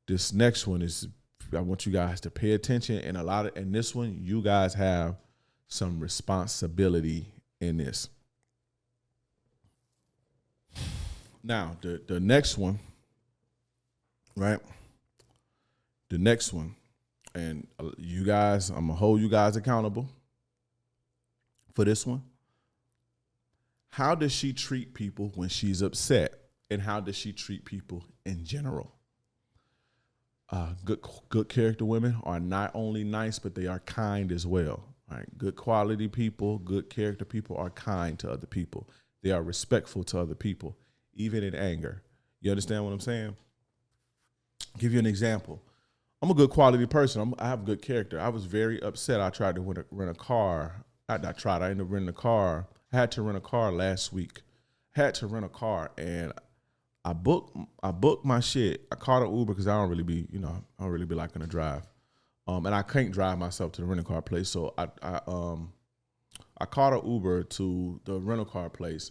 This next one is, I want you guys to pay attention, and in this one, you guys have some responsibility in this. Now, the next one, right? The next one, and you guys, I'm gonna hold you guys accountable for this one. How does she treat people when she's upset? And how does she treat people in general? Good character women are not only nice, but they are kind as well. Right? Good quality people, good character people are kind to other people. They are respectful to other people, even in anger. You understand what I'm saying? I'll give you an example. I'm a good quality person. I have good character. I was very upset. I tried to rent a car. I ended up renting a car. I had to rent a car last week. And I booked my shit. I called an Uber because I don't really be liking to drive. And I can't drive myself to the rental car place. So I called an Uber to the rental car place,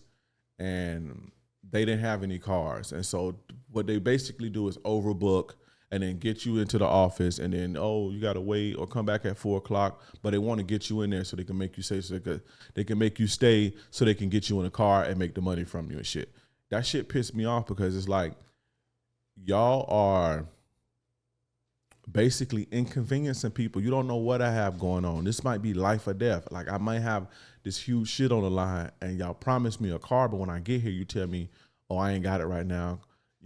and they didn't have any cars. And so what they basically do is overbook and then get you into the office, and then, you got to wait or come back at 4:00. But they want to get you in there so they can make you stay, they can make you stay so they can get you in a car and make the money from you and shit. That shit pissed me off because it's like, y'all are basically inconveniencing people. You don't know what I have going on. This might be life or death. Like, I might have this huge shit on the line, and y'all promised me a car, but when I get here, you tell me, I ain't got it right now.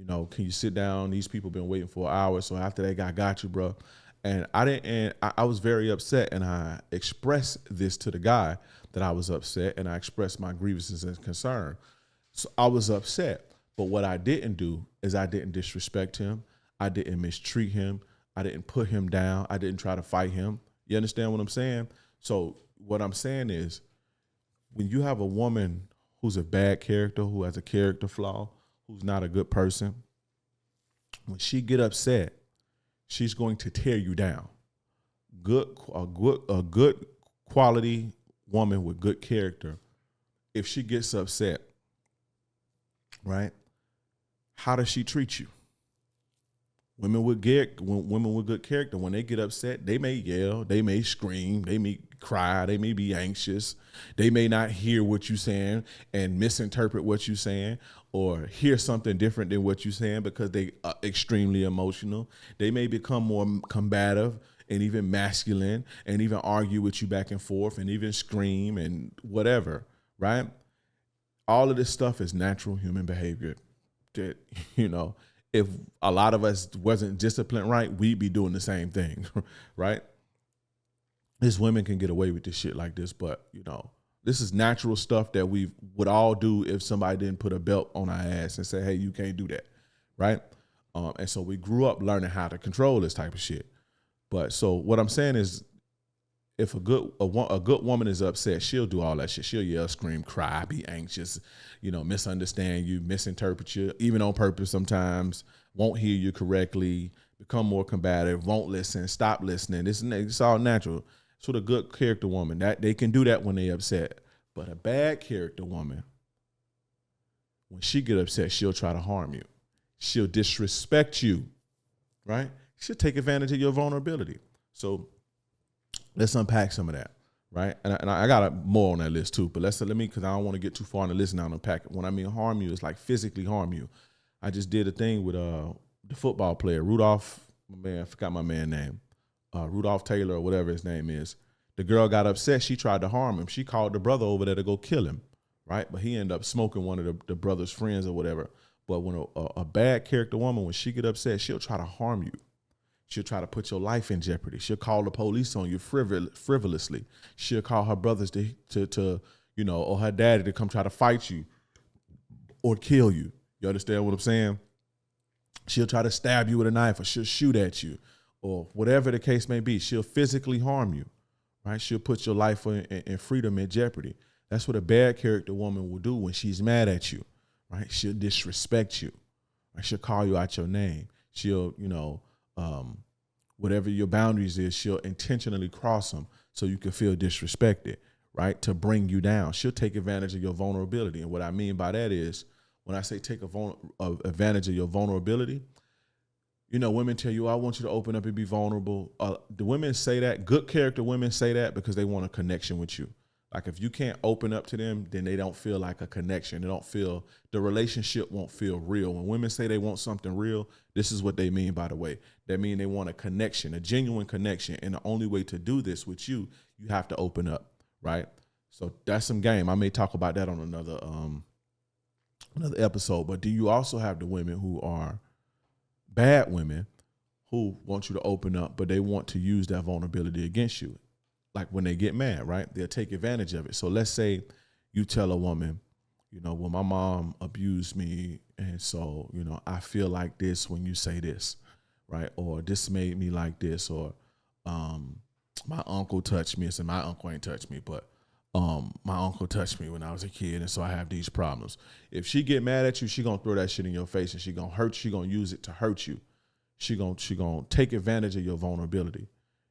Can you sit down? These people been waiting for an hour. So after that, I got you, bro. And I was very upset, and I expressed this to the guy that I was upset, and I expressed my grievances and concern. So I was upset. But what I didn't do is I didn't disrespect him. I didn't mistreat him. I didn't put him down. I didn't try to fight him. You understand what I'm saying? So what I'm saying is, when you have a woman who's a bad character, who has a character flaw, who's not a good person, when she get upset, she's going to tear you down. A good quality woman with good character, if she gets upset, right? How does she treat you? Women with good character, when they get upset, they may yell, they may scream, they may cry, they may be anxious, they may not hear what you're saying and misinterpret what you're saying, or hear something different than what you're saying because they are extremely emotional. They may become more combative and even masculine and even argue with you back and forth and even scream and whatever, right? All of this stuff is natural human behavior that, if a lot of us wasn't disciplined right, we'd be doing the same thing, right? These women can get away with this shit like this, but, this is natural stuff that we would all do if somebody didn't put a belt on our ass and say, hey, you can't do that, right? And so we grew up learning how to control this type of shit. But so what I'm saying is, if a good woman is upset, she'll do all that shit. She'll yell, scream, cry, be anxious, misunderstand you, misinterpret you, even on purpose sometimes, won't hear you correctly, become more combative, won't listen, stop listening. It's all natural. So the good character woman, that they can do that when they upset. But a bad character woman, when she get upset, she'll try to harm you. She'll disrespect you, right? She'll take advantage of your vulnerability. So let's unpack some of that, right? And I got more on that list too, but let me, because I don't want to get too far in the list now and unpack it. When I mean harm you, it's like physically harm you. I just did a thing with the football player, Rudolph, I forgot my man's name, Rudolph Taylor or whatever his name is. The girl got upset. She tried to harm him. She called the brother over there to go kill him, right? But he ended up smoking one of the brother's friends or whatever. But when a bad character woman, when she get upset, she'll try to harm you. She'll try to put your life in jeopardy. She'll call the police on you frivolously. She'll call her brothers to or her daddy to come try to fight you or kill you. You understand what I'm saying? She'll try to stab you with a knife, or she'll shoot at you, or whatever the case may be. She'll physically harm you, right? She'll put your life and freedom in jeopardy. That's what a bad character woman will do when she's mad at you, right? She'll disrespect you. Right? She'll call you out your name. She'll, whatever your boundaries is, she'll intentionally cross them so you can feel disrespected, right? To bring you down. She'll take advantage of your vulnerability. And what I mean by that is, when I say take advantage of your vulnerability, You know, women tell you, I want you to open up and be vulnerable. The women say that, good character women say that because they want a connection with you. Like if you can't open up to them, then they don't feel like a connection. They don't feel, the relationship won't feel real. When women say they want something real, this is what they mean, by the way. They mean they want a connection, a genuine connection. And the only way to do this with you, you have to open up, right? So that's some game. I may talk about that on another episode. But do you also have the women who are bad women who want you to open up, but they want to use that vulnerability against you? Like when they get mad, right? They'll take advantage of it. So let's say you tell a woman, you know, well, my mom abused me, and so, you know, I feel like this when you say this, right? Or this made me like this, or my uncle touched me. So my uncle ain't touched me, but my uncle touched me when I was a kid, and so I have these problems. If she get mad at you, she gonna throw that shit in your face, and she gonna hurt. She gonna use it to hurt you. She gonna take advantage of your vulnerability.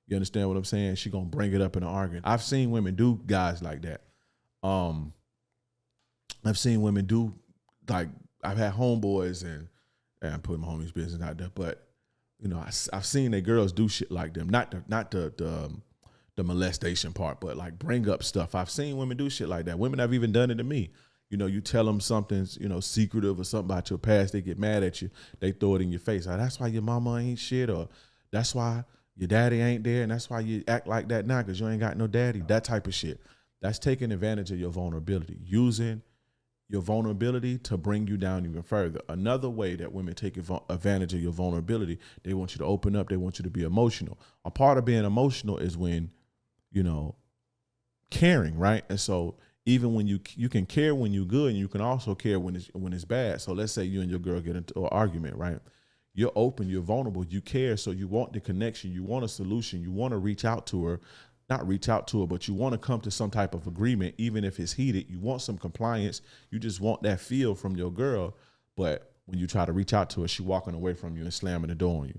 You understand what I'm saying? She gonna bring it up in an argument. I've seen women do guys like that. I've seen women do, like, I've had homeboys, and I'm putting my homies' business out there, but you know, I've seen that girls do shit like them. Not the molestation part, but like bring up stuff. I've seen women do shit like that. Women have even done it to me. You know, you tell them something's, you know, secretive or something about your past, they get mad at you. They throw it in your face. Like, that's why your mama ain't shit, or that's why your daddy ain't there, and that's why you act like that now because you ain't got no daddy. That type of shit. That's taking advantage of your vulnerability, using your vulnerability to bring you down even further. Another way that women take advantage of your vulnerability, they want you to open up. They want you to be emotional. A part of being emotional is when, you know, caring, right? And so even when you can care when you're good, and you can also care when it's bad. So let's say you and your girl get into an argument, right? You're open, you're vulnerable, you care, so you want the connection, you want a solution, you want to reach out to her, not reach out to her, but you want to come to some type of agreement, even if it's heated. You want some compliance, you just want that feel from your girl. But when you try to reach out to her, she walking away from you and slamming the door on you,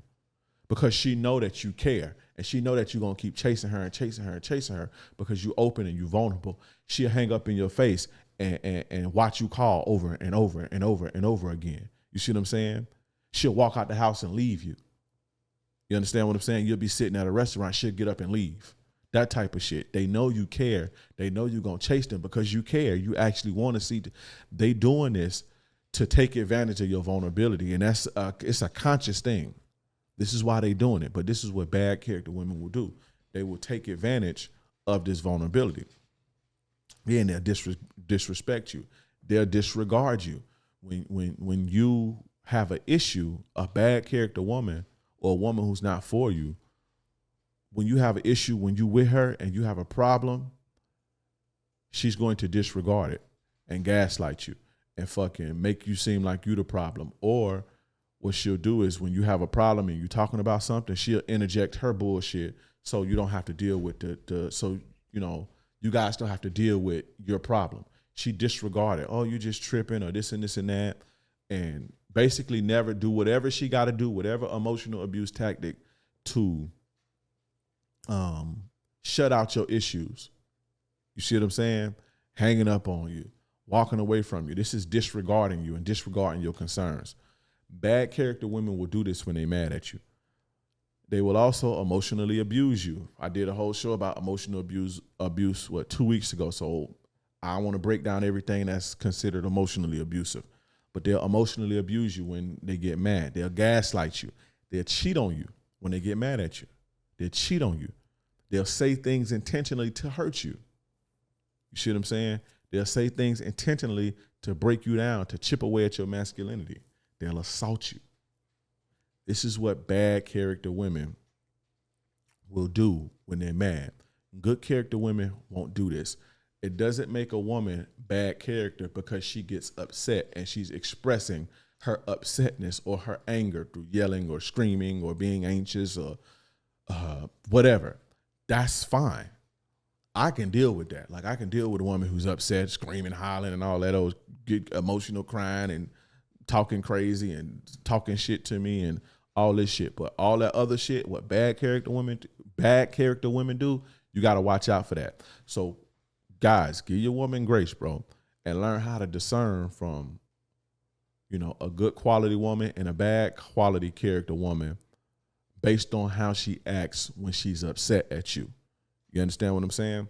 because she know that you care, and she know that you're going to keep chasing her and chasing her and chasing her because you open and you vulnerable. She'll hang up in your face and watch you call over and over and over and over again. You see what I'm saying? She'll walk out the house and leave you. You understand what I'm saying? You'll be sitting at a restaurant, she'll get up and leave. That type of shit. They know you care. They know you're going to chase them because you care. You actually want to see. They doing this to take advantage of your vulnerability, and it's a conscious thing. This is why they doing it, but this is what bad character women will do. They will take advantage of this vulnerability. Yeah, and they'll disrespect you. They'll disregard you. When you have an issue, a bad character woman or a woman who's not for you, when you have an issue, when you with her and you have a problem, she's going to disregard it and gaslight you and fucking make you seem like you the problem. Or what she'll do is when you have a problem and you're talking about something, she'll interject her bullshit so you don't have to deal with so, you know, you guys don't have to deal with your problem. She disregarded, oh, you just tripping or this and this and that, and basically never do whatever she got to do, whatever emotional abuse tactic to shut out your issues. You see what I'm saying? Hanging up on you, walking away from you. This is disregarding you and disregarding your concerns. Bad character women will do this when they're mad at you. They will also emotionally abuse you. I did a whole show about emotional abuse 2 weeks ago. So I want to break down everything that's considered emotionally abusive. But they'll emotionally abuse you when they get mad. They'll gaslight you. They'll cheat on you when they get mad at you. They'll cheat on you. They'll say things intentionally to hurt you. You see what I'm saying? They'll say things intentionally to break you down, to chip away at your masculinity. They'll assault you. This is what bad character women will do when they're mad. Good character women won't do this. It doesn't make a woman bad character because she gets upset and she's expressing her upsetness or her anger through yelling or screaming or being anxious or whatever. That's fine. I can deal with that. Like, I can deal with a woman who's upset, screaming, hollering, and all that, get emotional, crying and talking crazy and talking shit to me and all this shit. But all that other shit, what bad character women do, you got to watch out for that. So guys, give your woman grace, bro, and learn how to discern from a good quality woman and a bad quality character woman based on how she acts when she's upset at you. You understand what I'm saying?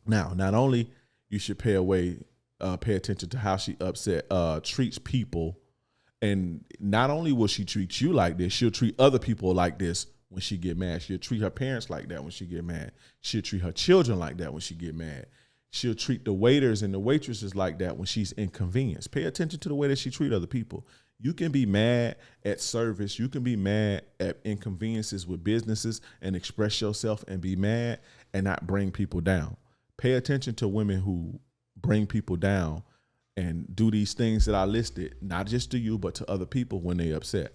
Now, not only you should pay attention to how she treats people, and not only will she treat you like this, she'll treat other people like this when she get mad. She'll treat her parents like that when she get mad. She'll treat her children like that when she get mad. She'll treat the waiters and the waitresses like that when she's inconvenienced. Pay attention to the way that she treat other people. You can be mad at service. You can be mad at inconveniences with businesses and express yourself and be mad and not bring people down. Pay attention to women who bring people down and do these things that I listed, not just to you, but to other people when they upset.